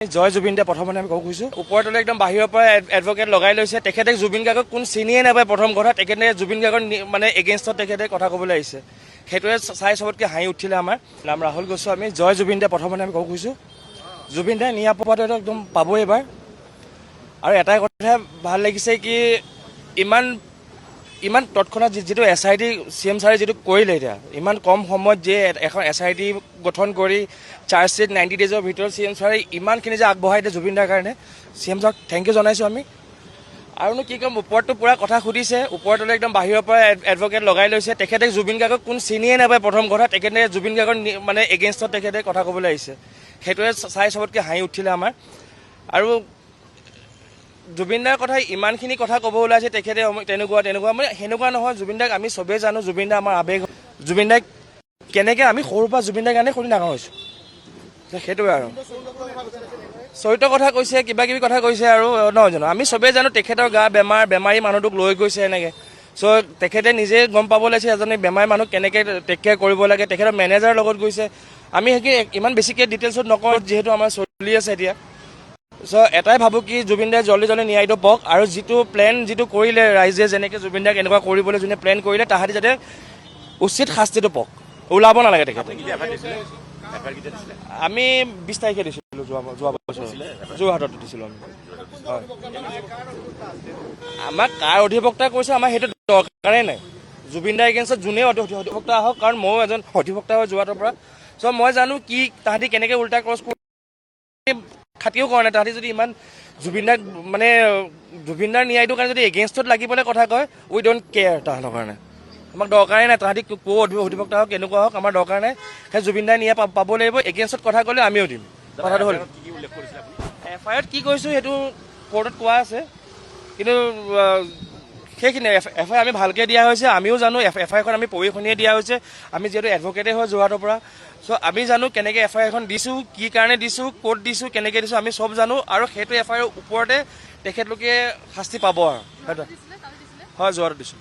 জয় জুবিন দা প্ৰথমতে আমি ক'ব খুজিছোঁ ওপৰতলে একদম বাহিৰৰ পৰা এডভকেট লগাই লৈছে তেখেতে জুবিন গাৰ্গক কোন চিনিয়ে নাপায় প্ৰথম কথা তেখেতে জুবিন গাৰ্গৰ মানে এগেইনষ্টত তেখেতে কথা ক'বলৈ আহিছে সেইটোৱে চাই চবতকৈ হাঁহি উঠিলে আমাৰ নাম ৰাহুল গোস্বামী জয় জুবিন দা প্ৰথমতে আমি ক'ব খুজিছোঁ জুবিন দাই নিৰাপত্তাটো একদম পাবই এবাৰ আৰু এটাই কথা ভাল লাগিছে কি ইমান তৎক্ষণাত যিটো SIT CM ছাৰে যিটো কৰিলে এতিয়া ইমান কম সময়ত যে এখন SIT গঠন কৰি চাৰ্জশ্বিট 90 ডেজৰ ভিতৰত CM ছাৰে ইমানখিনি যে আগবঢ়াই দিয়ে জুবিন দাৰ কাৰণে CM ছাৰক থেংক ইউ জনাইছোঁ আমি আৰুনো কি ক'ম ওপৰততো পূৰা কথা সুধিছে ওপৰতলে একদম বাহিৰৰ পৰা এডভকেট লগাই লৈছে তেখেতে জুবিন গাৰ্গক কোন চিনিয়ে নাপায় প্ৰথম কথা তেখেতে জুবিন গাৰ্গৰ মানে এগেইনষ্টত তেখেতে কথা ক'বলৈ আহিছে সেইটোৱে চাই চবতকৈ হাঁহি উঠিলে আমাৰ আৰু জুবিন দাৰ কথা ইমানখিনি কথা ক'ব ওলাইছে তেখেতে তেনেকুৱা মানে সেনেকুৱা নহয় জুবিন দাক আমি চবেই জানো জুবিন দা আমাৰ আৱেগ জুবিন দাক কেনেকৈ আমি সৰুৰ পৰা জুবিন দাৰ কাৰণে শুনি ডাঙৰ হৈছোঁ সেইটোৱে আৰু চৰিত্ৰৰ কথা কৈছে কিবা কিবি কথা কৈছে আৰু নহয় জানো আমি চবেই জানো তেখেতৰ গা বেমাৰী মানুহটোক লৈ গৈছে এনেকৈ চ' তেখেতে নিজে গম পাব লাগিছে এজনী বেমাৰী মানুহ কেনেকৈ টেক কেয়াৰ কৰিব লাগে তেখেতৰ মেনেজাৰৰ লগত গৈছে আমি সেই ইমান বেছিকৈ ডিটেইলছত নকওঁ যিহেতু আমাৰ চলি আছে এতিয়া চ' এটাই ভাবোঁ কি জুবিন দাই জল্দি ন্যায়টো পাওক আৰু যিটো প্লেন যিটো কৰিলে ৰাইজে যেনেকৈ জুবিন দাক এনেকুৱা কৰিবলৈ যোনে প্লেন কৰিলে তাহাঁতি যাতে উচিত শাস্তিটো পাওক ওলাব নালাগে তেখেতে আমি 20 তাৰিখে দিছিলোঁ যোৱা বছৰ যোৰহাটত দিছিলোঁ আমি হয় আমাক কাৰ অধিবক্তা কৈছে আমাৰ সেইটো দৰকাৰেই নাই জুবিন দাৰ এগেইনষ্টত যোনেই অধিবক্তা আহক কাৰণ ময়ো এজন অধিবক্তা হয় যোৰহাটৰ পৰা চ' মই জানো কি তাহাঁতি কেনেকৈ উল্টা ক্ৰছ কৰি খাতিও কৰা নাই তাহাঁতি যদি ইমান জুবিন দাক মানে জুবিন দাৰ ন্যায়টোৰ কাৰণে যদি এগেইনষ্টত লাগিবলৈ কথা কয় উই ডোণ্ট কেয়াৰ তাহাঁতৰ কাৰণে আমাক দৰকাৰেই নাই তাহাঁতি অধিবক্তা হওক কেনেকুৱা হওক আমাৰ দৰকাৰ নাই সেই জুবিন দাই ন্যায় পাব লাগিব এগেইনষ্টত কথা ক'লে আমিও দিম কথাটো হ'ল FIR কি কৈছোঁ সেইটো কোৰ্টত কোৱা আছে কিন্তু সেইখিনি FIR আমি ভালকৈ দিয়া হৈছে আমিও জানো FIRখন আমি পঢ়ি শুনিয়ে দিয়া হৈছে আমি যিহেতু এডভকেটেই হয় যোৰহাটৰ পৰা চ' আমি জানো কেনেকৈ FIRখন দিছোঁ কি কাৰণে দিছোঁ ক'ত দিছোঁ কেনেকৈ দিছোঁ আমি চব জানো আৰু সেইটো FIR ওপৰতে তেখেতলোকে শাস্তি পাব আৰু সেইটো হয় যোৰহাটত দিছোঁ